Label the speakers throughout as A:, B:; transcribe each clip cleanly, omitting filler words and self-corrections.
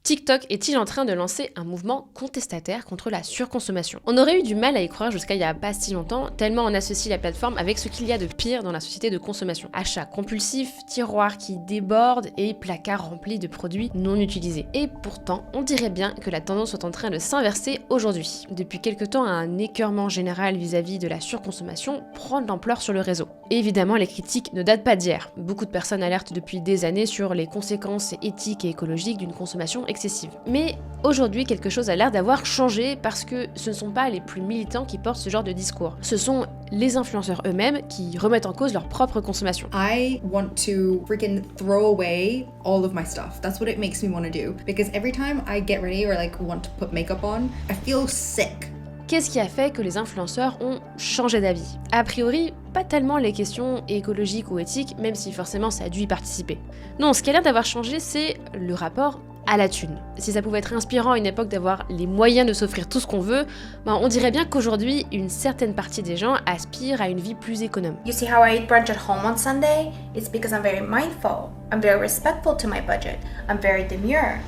A: TikTok est-il en train de lancer un mouvement contestataire contre la surconsommation? On aurait eu du mal à y croire jusqu'à il y a pas si longtemps, tellement on associe la plateforme avec ce qu'il y a de pire dans la société de consommation. Achats compulsifs, tiroirs qui débordent et placards remplis de produits non utilisés. Et pourtant, on dirait bien que la tendance est en train de s'inverser aujourd'hui. Depuis quelque temps, un écœurement général vis-à-vis de la surconsommation prend de l'ampleur sur le réseau. Et évidemment, les critiques ne datent pas d'hier. Beaucoup de personnes alertent depuis des années sur les conséquences éthiques et écologiques d'une consommation excessive. Mais aujourd'hui, quelque chose a l'air d'avoir changé parce que ce ne sont pas les plus militants qui portent ce genre de discours. Ce sont les influenceurs eux-mêmes qui remettent en cause leur propre consommation.
B: I want to freaking throw away all of my stuff. That's what it makes me want to do. Because every time I get ready or want to put makeup on, I feel sick.
A: Qu'est-ce qui a fait que les influenceurs ont changé d'avis? A priori, pas tellement les questions écologiques ou éthiques, même si forcément ça a dû y participer. Non, ce qui a l'air d'avoir changé, c'est le rapport à la thune. Si ça pouvait être inspirant à une époque d'avoir les moyens de s'offrir tout ce qu'on veut, on dirait bien qu'aujourd'hui, une certaine partie des gens aspirent à une vie plus économe.
C: You see how I eat brunch at home on Sunday? It's because I'm very mindful. I'm very respectful to my budget. I'm very demure.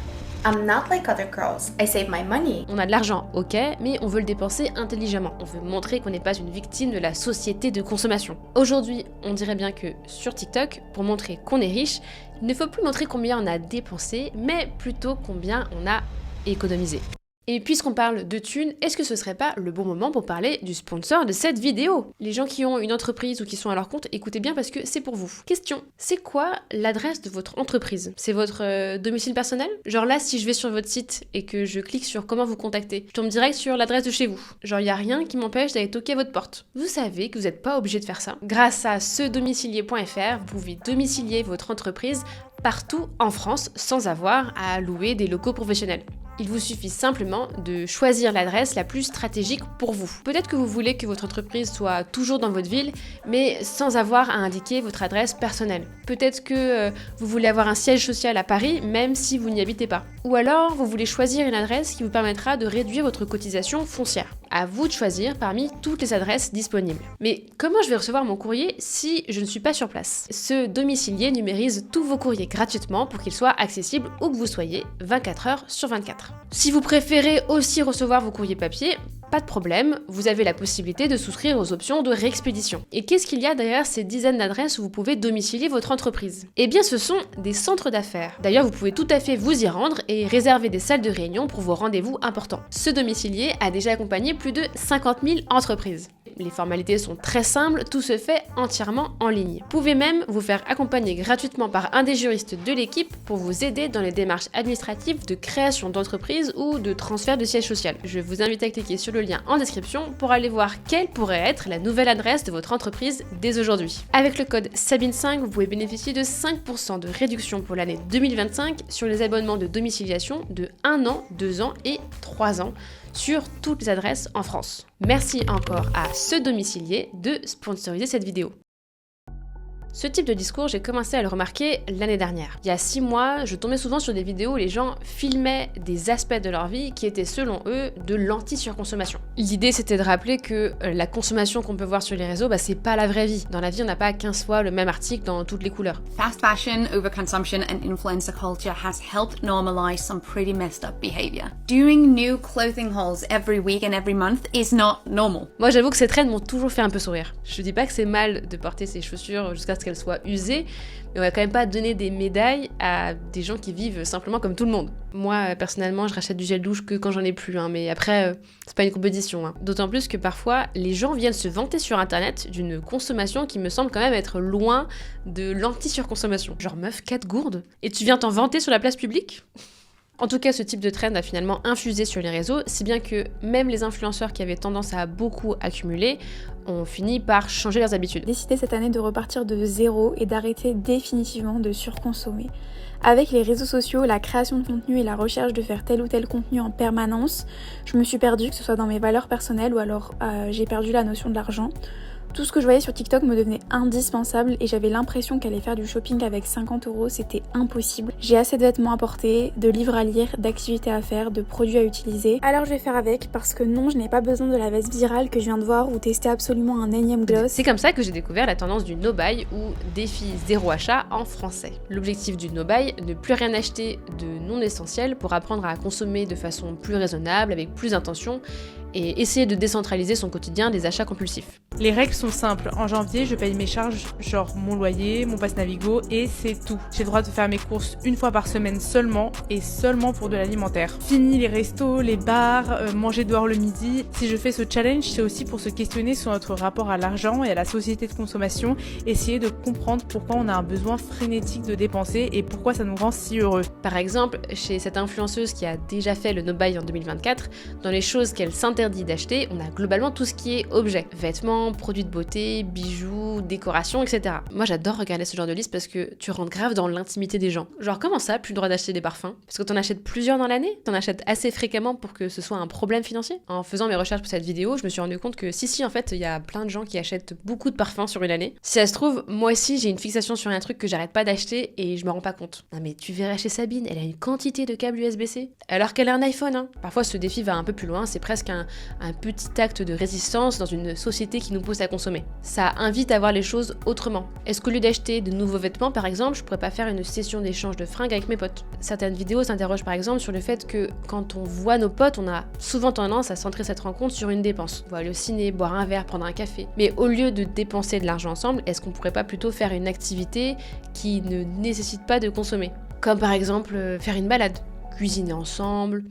C: I'm not like other girls. I save my money.
A: On a de l'argent, ok, mais on veut le dépenser intelligemment. On veut montrer qu'on n'est pas une victime de la société de consommation. Aujourd'hui, on dirait bien que sur TikTok, pour montrer qu'on est riche, il ne faut plus montrer combien on a dépensé, mais plutôt combien on a économisé. Et puisqu'on parle de thunes, est-ce que ce serait pas le bon moment pour parler du sponsor de cette vidéo? Les gens qui ont une entreprise ou qui sont à leur compte, écoutez bien parce que c'est pour vous. Question, c'est quoi l'adresse de votre entreprise? C'est votre domicile personnel? Genre là, si je vais sur votre site et que je clique sur comment vous contacter, je tombe direct sur l'adresse de chez vous. Genre y a rien qui m'empêche d'aller toquer à votre porte. Vous savez que vous n'êtes pas obligé de faire ça. Grâce à cedomicilier.fr, vous pouvez domicilier votre entreprise partout en France sans avoir à louer des locaux professionnels. Il vous suffit simplement de choisir l'adresse la plus stratégique pour vous. Peut-être que vous voulez que votre entreprise soit toujours dans votre ville, mais sans avoir à indiquer votre adresse personnelle. Peut-être que vous voulez avoir un siège social à Paris, même si vous n'y habitez pas. Ou alors, vous voulez choisir une adresse qui vous permettra de réduire votre cotisation foncière. À vous de choisir parmi toutes les adresses disponibles. Mais comment je vais recevoir mon courrier si je ne suis pas sur place? Ce domicilier numérise tous vos courriers gratuitement pour qu'ils soient accessibles où que vous soyez, 24 heures sur 24. Si vous préférez aussi recevoir vos courriers papier, pas de problème, vous avez la possibilité de souscrire aux options de réexpédition. Et qu'est-ce qu'il y a derrière ces dizaines d'adresses où vous pouvez domicilier votre entreprise? Eh bien, ce sont des centres d'affaires. D'ailleurs, vous pouvez tout à fait vous y rendre et réserver des salles de réunion pour vos rendez-vous importants. Ce domicilier a déjà accompagné plus de 50 000 entreprises. Les formalités sont très simples, tout se fait entièrement en ligne. Vous pouvez même vous faire accompagner gratuitement par un des juristes de l'équipe pour vous aider dans les démarches administratives de création d'entreprise ou de transfert de siège social. Je vous invite à cliquer sur le lien en description pour aller voir quelle pourrait être la nouvelle adresse de votre entreprise dès aujourd'hui. Avec le code SABINE5, vous pouvez bénéficier de 5% de réduction pour l'année 2025 sur les abonnements de domiciliation de 1 an, 2 ans et 3 ans sur toutes les adresses en France. Merci encore à ce domicilier de sponsoriser cette vidéo. Ce type de discours, j'ai commencé à le remarquer l'année dernière. Il y a 6 mois, je tombais souvent sur des vidéos où les gens filmaient des aspects de leur vie qui étaient selon eux de l'anti-surconsommation. L'idée c'était de rappeler que la consommation qu'on peut voir sur les réseaux, c'est pas la vraie vie. Dans la vie, on n'a pas 15 fois le même article dans toutes les couleurs.
D: Fast fashion, overconsumption and influencer culture has helped normalize some pretty messed up behavior. Doing new clothing hauls every week and every month is not normal.
A: Moi j'avoue que ces trends m'ont toujours fait un peu sourire. Je dis pas que c'est mal de porter ses chaussures jusqu'à ce qu'elles soient usées, mais on va quand même pas donner des médailles à des gens qui vivent simplement comme tout le monde. Moi, personnellement, je rachète du gel douche que quand j'en ai plus, mais après, c'est pas une compétition. D'autant plus que parfois, les gens viennent se vanter sur internet d'une consommation qui me semble quand même être loin de l'anti-surconsommation. Genre, meuf, 4 gourdes? Et tu viens t'en vanter sur la place publique? En tout cas, ce type de trend a finalement infusé sur les réseaux, si bien que même les influenceurs qui avaient tendance à beaucoup accumuler ont fini par changer leurs habitudes.
E: J'ai décidé cette année de repartir de zéro et d'arrêter définitivement de surconsommer. Avec les réseaux sociaux, la création de contenu et la recherche de faire tel ou tel contenu en permanence, je me suis perdue, que ce soit dans mes valeurs personnelles ou alors j'ai perdu la notion de l'argent. Tout ce que je voyais sur TikTok me devenait indispensable et j'avais l'impression qu'aller faire du shopping avec 50 € c'était impossible. J'ai assez de vêtements à porter, de livres à lire, d'activités à faire, de produits à utiliser. Alors je vais faire avec parce que non, je n'ai pas besoin de la veste virale que je viens de voir ou tester absolument un énième gloss.
A: C'est comme ça que j'ai découvert la tendance du no-buy ou défi zéro achat en français. L'objectif du no-buy, ne plus rien acheter de non essentiel pour apprendre à consommer de façon plus raisonnable, avec plus d'intention et essayer de décentraliser son quotidien des achats compulsifs.
F: Les règles sont simples. En janvier, je paye mes charges, genre mon loyer, mon pass Navigo, et c'est tout. J'ai le droit de faire mes courses une fois par semaine seulement, et seulement pour de l'alimentaire. Fini les restos, les bars, manger dehors le midi. Si je fais ce challenge, c'est aussi pour se questionner sur notre rapport à l'argent et à la société de consommation, essayer de comprendre pourquoi on a un besoin frénétique de dépenser et pourquoi ça nous rend si heureux.
A: Par exemple, chez cette influenceuse qui a déjà fait le no-buy en 2024, dans les choses qu'elle s'interdit d'acheter, on a globalement tout ce qui est objet, vêtements, produits de beauté, bijoux, décorations, etc. Moi j'adore regarder ce genre de liste parce que tu rentres grave dans l'intimité des gens. Genre comment ça, plus le droit d'acheter des parfums? Parce que t'en achètes plusieurs dans l'année? T'en achètes assez fréquemment pour que ce soit un problème financier? En faisant mes recherches pour cette vidéo, je me suis rendu compte que si en fait il y a plein de gens qui achètent beaucoup de parfums sur une année. Si ça se trouve, moi aussi j'ai une fixation sur un truc que j'arrête pas d'acheter et je me rends pas compte. Non mais tu verrais chez Sabine, elle a une quantité de câbles USB-C alors qu'elle a un iPhone, hein. Parfois ce défi va un peu plus loin, c'est presque un petit acte de résistance dans une société qui nous pousse à consommer. Ça invite à voir les choses autrement. Est-ce qu'au lieu d'acheter de nouveaux vêtements par exemple, je pourrais pas faire une session d'échange de fringues avec mes potes? Certaines vidéos s'interrogent par exemple sur le fait que quand on voit nos potes, on a souvent tendance à centrer cette rencontre sur une dépense. On va aller au ciné, boire un verre, prendre un café. Mais au lieu de dépenser de l'argent ensemble, est-ce qu'on pourrait pas plutôt faire une activité qui ne nécessite pas de consommer? Comme par exemple faire une balade, cuisiner ensemble.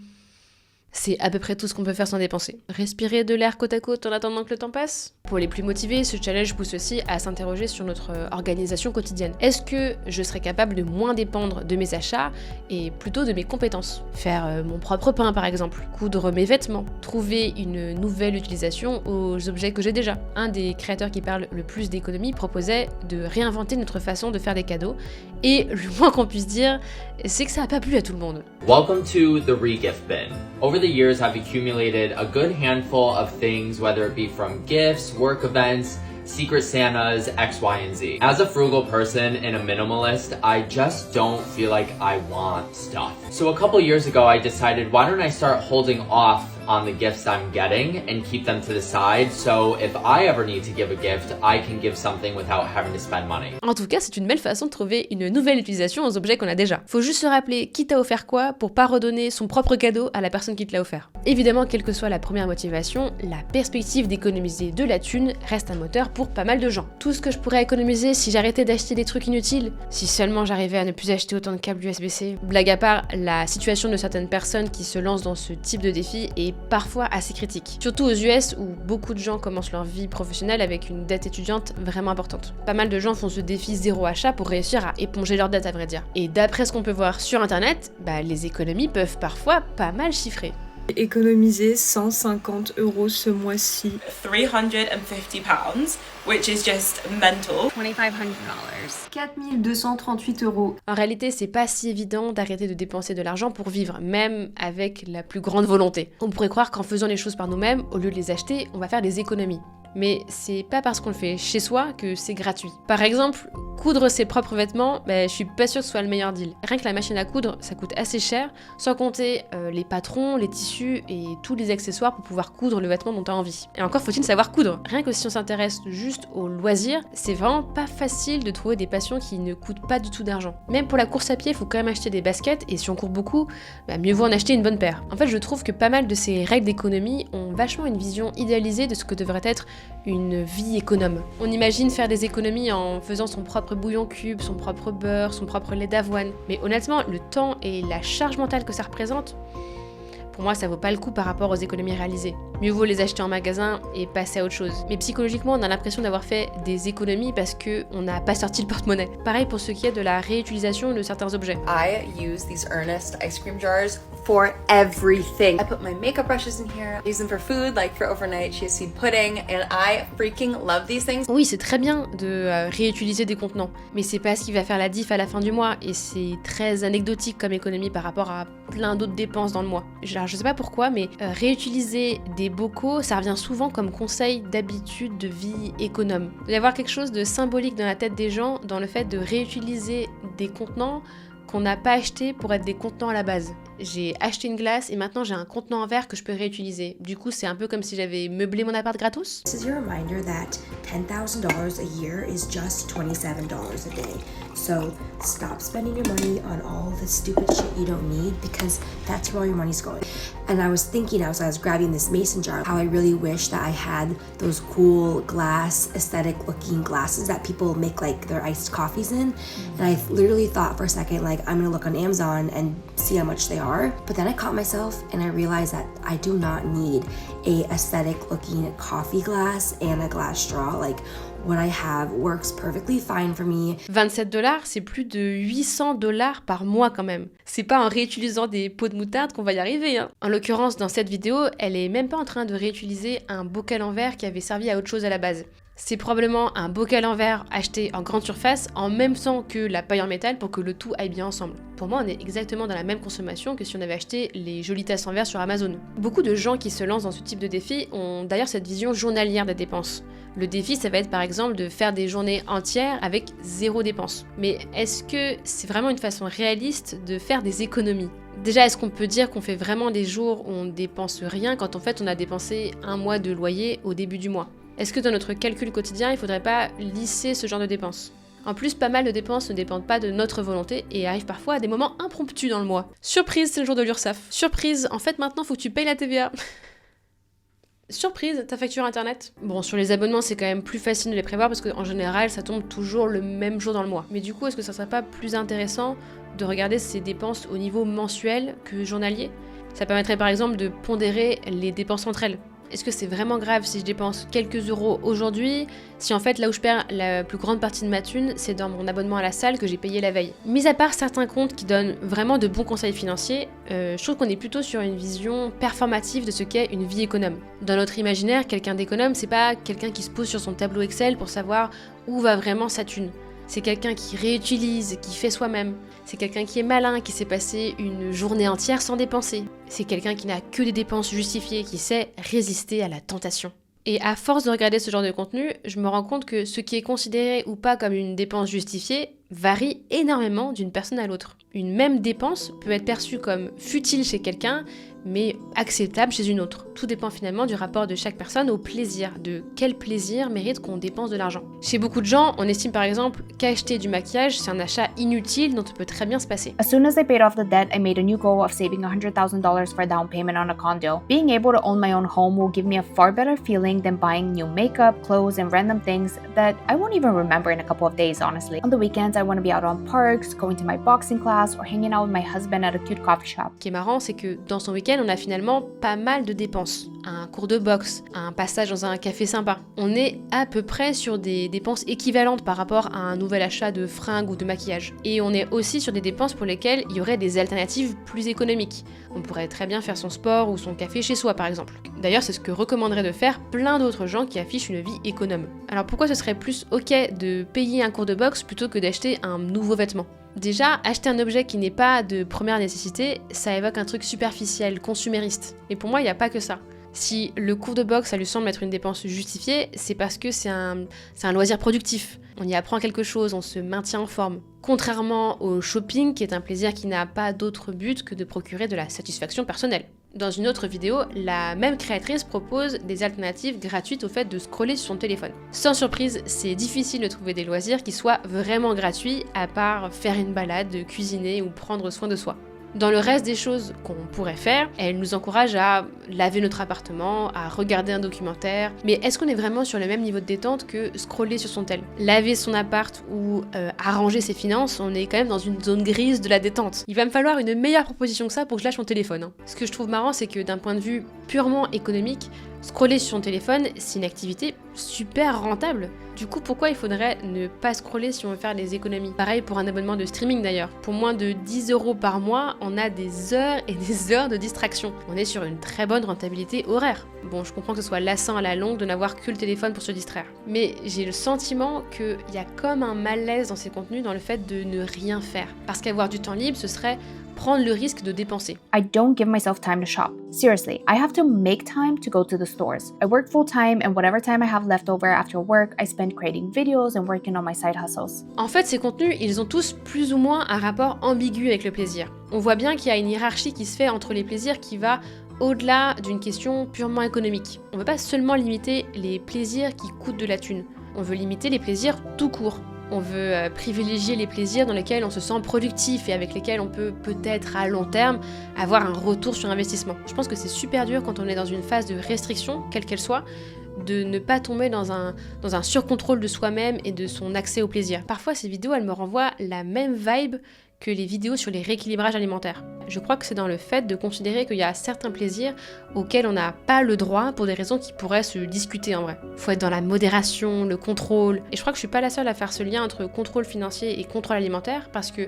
A: C'est à peu près tout ce qu'on peut faire sans dépenser. Respirer de l'air côte à côte en attendant que le temps passe? Pour les plus motivés, ce challenge pousse aussi à s'interroger sur notre organisation quotidienne. Est-ce que je serais capable de moins dépendre de mes achats et plutôt de mes compétences? Faire mon propre pain par exemple, coudre mes vêtements, trouver une nouvelle utilisation aux objets que j'ai déjà. Un des créateurs qui parle le plus d'économie proposait de réinventer notre façon de faire des cadeaux et le moins qu'on puisse dire, c'est que ça n'a pas plu à tout le monde.
G: Welcome to the re-gift bin. Over the years, I've accumulated a good handful of things, whether it be from gifts, work events, Secret Santas, X, Y, and Z. As a frugal person and a minimalist, I just don't feel like I want stuff. So a couple years ago, I decided, why don't I start holding off on the gifts I'm getting and keep them to the side, so if I ever need to give a gift, I can give something without having to spend money.
A: En tout cas, c'est une belle façon de trouver une nouvelle utilisation aux objets qu'on a déjà. Faut juste se rappeler qui t'a offert quoi pour pas redonner son propre cadeau à la personne qui te l'a offert. Évidemment, quelle que soit la première motivation, la perspective d'économiser de la thune reste un moteur pour pas mal de gens. Tout ce que je pourrais économiser si j'arrêtais d'acheter des trucs inutiles, si seulement j'arrivais à ne plus acheter autant de câbles USB-C. Blague à part, la situation de certaines personnes qui se lancent dans ce type de défi est parfois assez critique. Surtout aux US où beaucoup de gens commencent leur vie professionnelle avec une dette étudiante vraiment importante. Pas mal de gens font ce défi zéro achat pour réussir à éponger leur dette à vrai dire. Et d'après ce qu'on peut voir sur internet, les économies peuvent parfois pas mal chiffrer.
H: Économiser 150 € ce mois-ci.
I: £350, which is just mental.
J: $2,500. 4238 €.
A: En réalité, c'est pas si évident d'arrêter de dépenser de l'argent pour vivre, même avec la plus grande volonté. On pourrait croire qu'en faisant les choses par nous-mêmes, au lieu de les acheter, on va faire des économies. Mais c'est pas parce qu'on le fait chez soi que c'est gratuit. Par exemple, coudre ses propres vêtements, je suis pas sûre que ce soit le meilleur deal. Rien que la machine à coudre, ça coûte assez cher, sans compter les patrons, les tissus et tous les accessoires pour pouvoir coudre le vêtement dont tu as envie. Et encore faut-il savoir coudre. Rien que si on s'intéresse juste au loisir, c'est vraiment pas facile de trouver des passions qui ne coûtent pas du tout d'argent. Même pour la course à pied, il faut quand même acheter des baskets et si on court beaucoup, mieux vaut en acheter une bonne paire. En fait, je trouve que pas mal de ces règles d'économie ont vachement une vision idéalisée de ce que devrait être une vie économe. On imagine faire des économies en faisant son propre bouillon cube, son propre beurre, son propre lait d'avoine. Mais honnêtement, le temps et la charge mentale que ça représente, pour moi, ça vaut pas le coup par rapport aux économies réalisées. Mieux vaut les acheter en magasin et passer à autre chose. Mais psychologiquement, on a l'impression d'avoir fait des économies parce qu'on n'a pas sorti le porte-monnaie. Pareil pour ce qui est de la réutilisation de certains objets.
K: I use these Ernest ice cream jars
J: for everything. I put my makeup brushes in here, use them for food, like for overnight chia seed pudding, and I freaking love these things.
A: Oui, c'est très bien de réutiliser des contenants, mais c'est pas ce qui va faire la diff à la fin du mois, et c'est très anecdotique comme économie par rapport à plein d'autres dépenses dans le mois. Alors, je sais pas pourquoi, mais réutiliser des bocaux, ça revient souvent comme conseil d'habitude de vie économe. Il doit y avoir quelque chose de symbolique dans la tête des gens dans le fait de réutiliser des contenants qu'on n'a pas acheté pour être des contenants à la base. J'ai acheté une glace et maintenant j'ai un contenant en verre que je peux réutiliser. Du coup, c'est un peu comme si j'avais meublé mon appart gratos.
K: This is your reminder that $10,000 a year is just $27 a day. So stop spending your money on all the stupid shit you don't need because that's where all your money's going. And I was thinking as I was grabbing this mason jar how I really wish that I had those cool glass aesthetic looking glasses that people make like their iced coffees in. And I literally thought for a second like I'm gonna look on Amazon and see how much they are. But then I caught myself and I realized that I do not need a aesthetic looking coffee glass and a glass straw. Like what I have works perfectly fine for me.
A: $27, c'est plus de $800 par mois quand même. C'est pas en réutilisant des pots de moutarde qu'on va y arriver, hein. En l'occurrence, dans cette vidéo, elle est même pas en train de réutiliser un bocal en verre qui avait servi à autre chose à la base. C'est probablement un bocal en verre acheté en grande surface en même temps que la paille en métal pour que le tout aille bien ensemble. Pour moi, on est exactement dans la même consommation que si on avait acheté les jolies tasses en verre sur Amazon. Beaucoup de gens qui se lancent dans ce type de défi ont d'ailleurs cette vision journalière des dépenses. Le défi, ça va être par exemple de faire des journées entières avec 0 dépense. Mais est-ce que c'est vraiment une façon réaliste de faire des économies ? Déjà, est-ce qu'on peut dire qu'on fait vraiment des jours où on dépense rien quand en fait on a dépensé un mois de loyer au début du mois ? Est-ce que dans notre calcul quotidien, il faudrait pas lisser ce genre de dépenses ? En plus, pas mal de dépenses ne dépendent pas de notre volonté et arrivent parfois à des moments impromptus dans le mois. Surprise, c'est le jour de l'URSSAF. Surprise, en fait maintenant faut que tu payes la TVA. Surprise, ta facture internet. Bon, sur les abonnements, c'est quand même plus facile de les prévoir parce qu'en général, ça tombe toujours le même jour dans le mois. Mais du coup, est-ce que ça serait pas plus intéressant de regarder ces dépenses au niveau mensuel que journalier ? Ça permettrait par exemple de pondérer les dépenses entre elles. Est-ce que c'est vraiment grave si je dépense quelques euros aujourd'hui, si en fait là où je perds la plus grande partie de ma thune, c'est dans mon abonnement à la salle que j'ai payé la veille. Mis à part certains comptes qui donnent vraiment de bons conseils financiers, je trouve qu'on est plutôt sur une vision performative de ce qu'est une vie économe. Dans notre imaginaire, quelqu'un d'économe, c'est pas quelqu'un qui se pose sur son tableau Excel pour savoir où va vraiment sa thune. C'est quelqu'un qui réutilise, qui fait soi-même. C'est quelqu'un qui est malin, qui sait passer une journée entière sans dépenser. C'est quelqu'un qui n'a que des dépenses justifiées, qui sait résister à la tentation. Et à force de regarder ce genre de contenu, je me rends compte que ce qui est considéré ou pas comme une dépense justifiée varie énormément d'une personne à l'autre. Une même dépense peut être perçue comme futile chez quelqu'un, mais acceptable chez une autre. Tout dépend finalement du rapport de chaque personne au plaisir, de quel plaisir mérite qu'on dépense de l'argent. Chez beaucoup de gens, on estime par exemple qu'acheter du maquillage, c'est un achat inutile dont on peut très bien se passer.
L: As soon as I paid off the debt, I made a new goal of saving $100,000 for a down payment on a condo. Being able to own my own home will give me a far better feeling than buying new makeup, clothes, and random things that I won't even remember in a couple of days, honestly. On the weekends, I want to be out on parks, going to my boxing class, or hanging out with my husband at a cute coffee shop.
A: Ce qui est marrant, c'est que dans son week-end, on a finalement pas mal de dépenses. Un cours de boxe, un passage dans un café sympa. On est à peu près sur des dépenses équivalentes par rapport à un nouvel achat de fringues ou de maquillage. Et on est aussi sur des dépenses pour lesquelles il y aurait des alternatives plus économiques. On pourrait très bien faire son sport ou son café chez soi par exemple. D'ailleurs, c'est ce que recommanderaient de faire plein d'autres gens qui affichent une vie économe. Alors pourquoi ce serait plus ok de payer un cours de boxe plutôt que d'acheter un nouveau vêtement ? Déjà, acheter un objet qui n'est pas de première nécessité, ça évoque un truc superficiel, consumériste. Et pour moi, il n'y a pas que ça. Si le cours de boxe, ça lui semble être une dépense justifiée, c'est parce que c'est un loisir productif. On y apprend quelque chose, on se maintient en forme. Contrairement au shopping, qui est un plaisir qui n'a pas d'autre but que de procurer de la satisfaction personnelle. Dans une autre vidéo, la même créatrice propose des alternatives gratuites au fait de scroller sur son téléphone. Sans surprise, c'est difficile de trouver des loisirs qui soient vraiment gratuits, à part faire une balade, cuisiner ou prendre soin de soi. Dans le reste des choses qu'on pourrait faire, elle nous encourage à laver notre appartement, à regarder un documentaire. Mais est-ce qu'on est vraiment sur le même niveau de détente que scroller sur son tel ? Laver son appart ou arranger ses finances, on est quand même dans une zone grise de la détente. Il va me falloir une meilleure proposition que ça pour que je lâche mon téléphone, hein. Ce que je trouve marrant, c'est que d'un point de vue purement économique, scroller sur son téléphone, c'est une activité super rentable. Du coup, pourquoi il faudrait ne pas scroller si on veut faire des économies? Pareil pour un abonnement de streaming d'ailleurs. Pour moins de 10 € par mois, on a des heures et des heures de distraction. On est sur une très bonne rentabilité horaire. Bon, je comprends que ce soit lassant à la longue de n'avoir que le téléphone pour se distraire. Mais j'ai le sentiment qu'il y a comme un malaise dans ces contenus dans le fait de ne rien faire. Parce qu'avoir du temps libre, ce serait prendre le risque de dépenser.
L: I don't give myself time to shop. Seriously, I have to make time to go to the stores. I work full time and whatever time I have left over after work, I spend creating videos and working on my side hustles.
A: En fait, ces contenus, ils ont tous plus ou moins un rapport ambigu avec le plaisir. On voit bien qu'il y a une hiérarchie qui se fait entre les plaisirs qui va au-delà d'une question purement économique. On ne veut pas seulement limiter les plaisirs qui coûtent de la thune. On veut limiter les plaisirs tout court. On veut privilégier les plaisirs dans lesquels on se sent productif et avec lesquels on peut peut-être à long terme avoir un retour sur investissement. Je pense que c'est super dur quand on est dans une phase de restriction, quelle qu'elle soit, de ne pas tomber dans un surcontrôle de soi-même et de son accès au plaisir. Parfois, ces vidéos, elles me renvoient la même vibe que les vidéos sur les rééquilibrages alimentaires. Je crois que c'est dans le fait de considérer qu'il y a certains plaisirs auxquels on n'a pas le droit pour des raisons qui pourraient se discuter en vrai. Faut être dans la modération, le contrôle. Et je crois que je suis pas la seule à faire ce lien entre contrôle financier et contrôle alimentaire parce que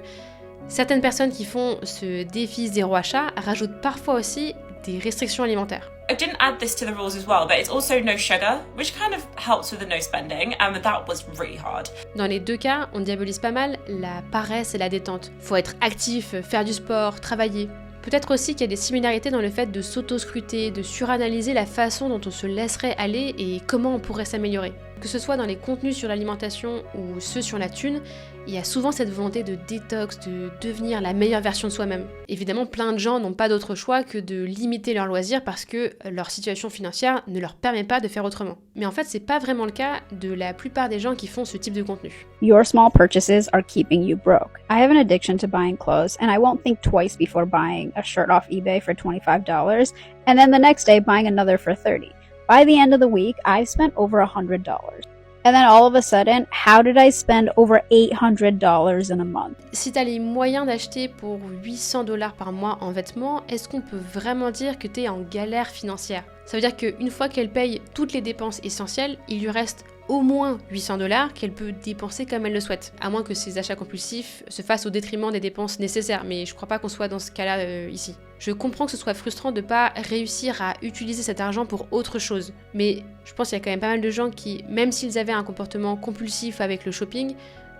A: certaines personnes qui font ce défi zéro achat rajoutent parfois aussi des restrictions alimentaires.
I: I didn't add this to the rules as well, but it's also no sugar, which kind of helps with the no spending, and that was really hard.
A: Dans les deux cas, on diabolise pas mal la paresse et la détente. Faut être actif, faire du sport, travailler. Peut-être aussi qu'il y a des similarités dans le fait de s'auto-scruter, de suranalyser la façon dont on se laisserait aller et comment on pourrait s'améliorer. Que ce soit dans les contenus sur l'alimentation ou ceux sur la thune, il y a souvent cette volonté de détox, de devenir la meilleure version de soi-même. Évidemment, plein de gens n'ont pas d'autre choix que de limiter leurs loisirs parce que leur situation financière ne leur permet pas de faire autrement. Mais en fait, c'est pas vraiment le cas de la plupart des gens qui font ce type de contenu.
M: Your small purchases are keeping you broke. I have an addiction to buying clothes, and I won't think twice before buying a shirt off eBay for $25, and then the next day buying another for $30. By the end of the week, I've spent over $100. And then all of a sudden, how did I spend over $800 in a month?
A: Si t'as les moyens d'acheter pour $800 par mois en vêtements, est-ce qu'on peut vraiment dire que t'es en galère financière? Ça veut dire qu'une fois qu'elle paye toutes les dépenses essentielles, il lui reste au moins $800 qu'elle peut dépenser comme elle le souhaite. À moins que ses achats compulsifs se fassent au détriment des dépenses nécessaires, mais je crois pas qu'on soit dans ce cas-là ici. Je comprends que ce soit frustrant de pas réussir à utiliser cet argent pour autre chose, mais je pense qu'il y a quand même pas mal de gens qui, même s'ils avaient un comportement compulsif avec le shopping,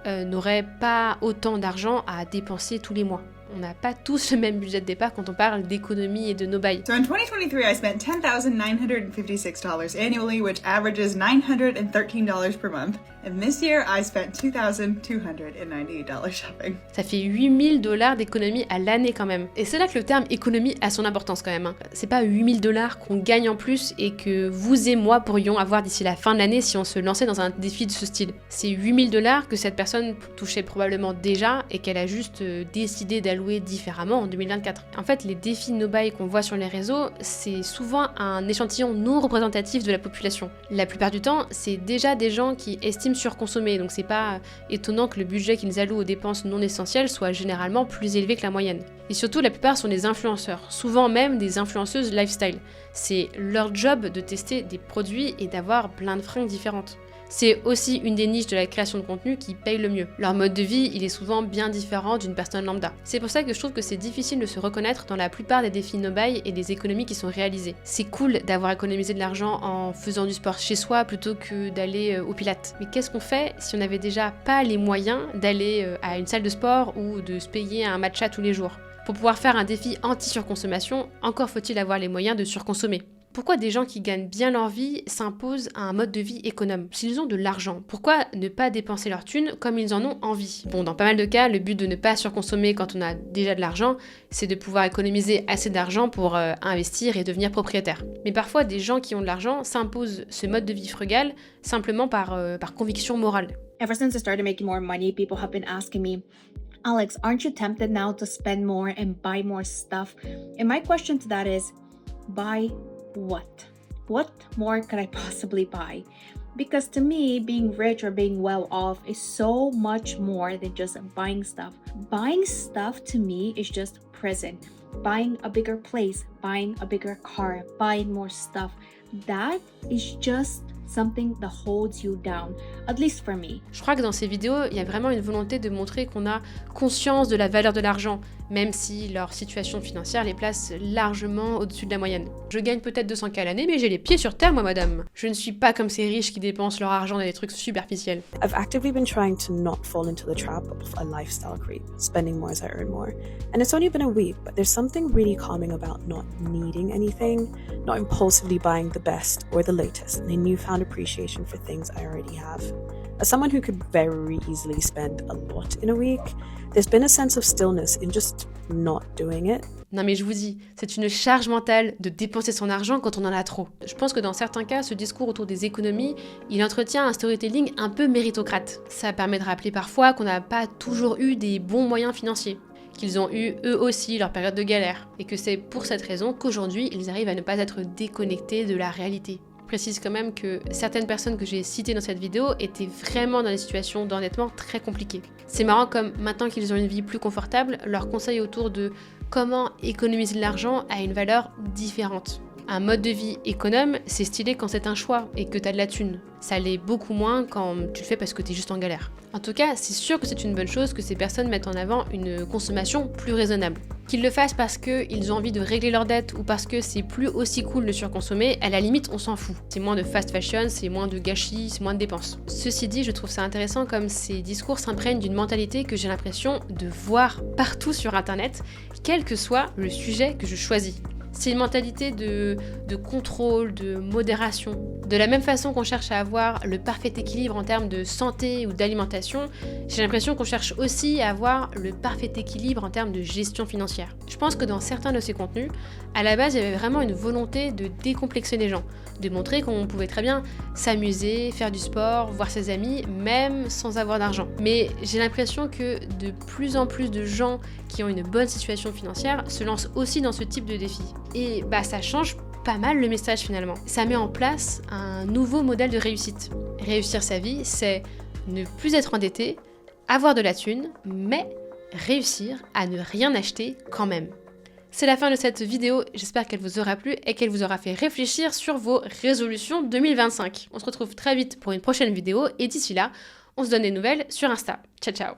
A: n'auraient pas autant d'argent à dépenser tous les mois. On n'a pas tous le même budget de départ quand on parle d'économie et de no buy.
N: So in 2023, I spent $10,956 annually, which averages $913 per month. And this year, I spent $2,298 shopping.
A: Ça fait $8,000 d'économie à l'année quand même. Et c'est là que le terme économie a son importance quand même. C'est pas $8,000 qu'on gagne en plus et que vous et moi pourrions avoir d'ici la fin de l'année si on se lançait dans un défi de ce style. C'est $8,000 que cette personne touchait probablement déjà et qu'elle a juste décidé d'allouer différemment en 2024. En fait, les défis no buy qu'on voit sur les réseaux, c'est souvent un échantillon non représentatif de la population. La plupart du temps, c'est déjà des gens qui estiment surconsommer, donc c'est pas étonnant que le budget qu'ils allouent aux dépenses non essentielles soit généralement plus élevé que la moyenne. Et surtout, la plupart sont des influenceurs, souvent même des influenceuses lifestyle. C'est leur job de tester des produits et d'avoir plein de fringues différentes. C'est aussi une des niches de la création de contenu qui paye le mieux. Leur mode de vie, il est souvent bien différent d'une personne lambda. C'est pour ça que je trouve que c'est difficile de se reconnaître dans la plupart des défis no buy et des économies qui sont réalisées. C'est cool d'avoir économisé de l'argent en faisant du sport chez soi plutôt que d'aller au Pilates. Mais qu'est-ce qu'on fait si on n'avait déjà pas les moyens d'aller à une salle de sport ou de se payer un matcha tous les jours? Pour pouvoir faire un défi anti-surconsommation, encore faut-il avoir les moyens de surconsommer. Pourquoi des gens qui gagnent bien leur vie s'imposent à un mode de vie économe? S'ils ont de l'argent, pourquoi ne pas dépenser leur thune comme ils en ont envie? Bon, dans pas mal de cas, le but de ne pas surconsommer quand on a déjà de l'argent, c'est de pouvoir économiser assez d'argent pour investir et devenir propriétaire. Mais parfois, des gens qui ont de l'argent s'imposent ce mode de vie frugal simplement par conviction morale.
C: Ever since I started making more money, people have been asking me, Alex, aren't you tempted now to spend more and buy more stuff? And my question to that is, buy what? What more could I possibly buy? Because to me, being rich or being well off is so much more than just buying stuff. Buying stuff to me is just prison. Buying a bigger place, buying a bigger car, buying more stuff. That is just something that holds you down, at least for me.
A: Je crois que dans ces vidéos, il y a vraiment une volonté de montrer qu'on a conscience de la valeur de l'argent, même si leur situation financière les place largement au-dessus de la moyenne. Je gagne peut-être 200K à l'année, mais j'ai les pieds sur terre, moi, madame. Je ne suis pas comme ces riches qui dépensent leur argent dans des trucs superficiels.
O: I've actively been trying to not fall into the trap of a lifestyle creep, spending more as I earn more. And it's only been a week, but there's something really calming about not needing anything, not impulsively buying the best or the latest, and a newfound appreciation for things I already have. As someone who could very easily spend a lot in a week, there's been a sense of stillness in just not doing it.
A: Non mais je vous dis, c'est une charge mentale de dépenser son argent quand on en a trop. Je pense que dans certains cas, ce discours autour des économies, il entretient un storytelling un peu méritocrate. Ça permet de rappeler parfois qu'on n'a pas toujours eu des bons moyens financiers, qu'ils ont eu eux aussi leur période de galère, et que c'est pour cette raison qu'aujourd'hui, ils arrivent à ne pas être déconnectés de la réalité. Je précise quand même que certaines personnes que j'ai citées dans cette vidéo étaient vraiment dans des situations d'endettement très compliquées. C'est marrant comme maintenant qu'ils ont une vie plus confortable, leurs conseils autour de comment économiser de l'argent a une valeur différente. Un mode de vie économe, c'est stylé quand c'est un choix et que t'as de la thune. Ça l'est beaucoup moins quand tu le fais parce que t'es juste en galère. En tout cas, c'est sûr que c'est une bonne chose que ces personnes mettent en avant une consommation plus raisonnable. Qu'ils le fassent parce qu'ils ont envie de régler leurs dettes ou parce que c'est plus aussi cool de surconsommer, à la limite on s'en fout. C'est moins de fast fashion, c'est moins de gâchis, c'est moins de dépenses. Ceci dit, je trouve ça intéressant comme ces discours s'imprègnent d'une mentalité que j'ai l'impression de voir partout sur internet, quel que soit le sujet que je choisis. C'est une mentalité de contrôle, de modération. De la même façon qu'on cherche à avoir le parfait équilibre en termes de santé ou d'alimentation, j'ai l'impression qu'on cherche aussi à avoir le parfait équilibre en termes de gestion financière. Je pense que dans certains de ces contenus, à la base, il y avait vraiment une volonté de décomplexer les gens, de montrer qu'on pouvait très bien s'amuser, faire du sport, voir ses amis, même sans avoir d'argent. Mais j'ai l'impression que de plus en plus de gens qui ont une bonne situation financière se lancent aussi dans ce type de défi. Et ça change pas mal le message finalement. Ça met en place un nouveau modèle de réussite. Réussir sa vie, c'est ne plus être endetté, avoir de la thune, mais réussir à ne rien acheter quand même. C'est la fin de cette vidéo, j'espère qu'elle vous aura plu et qu'elle vous aura fait réfléchir sur vos résolutions 2025. On se retrouve très vite pour une prochaine vidéo et d'ici là, on se donne des nouvelles sur Insta. Ciao ciao.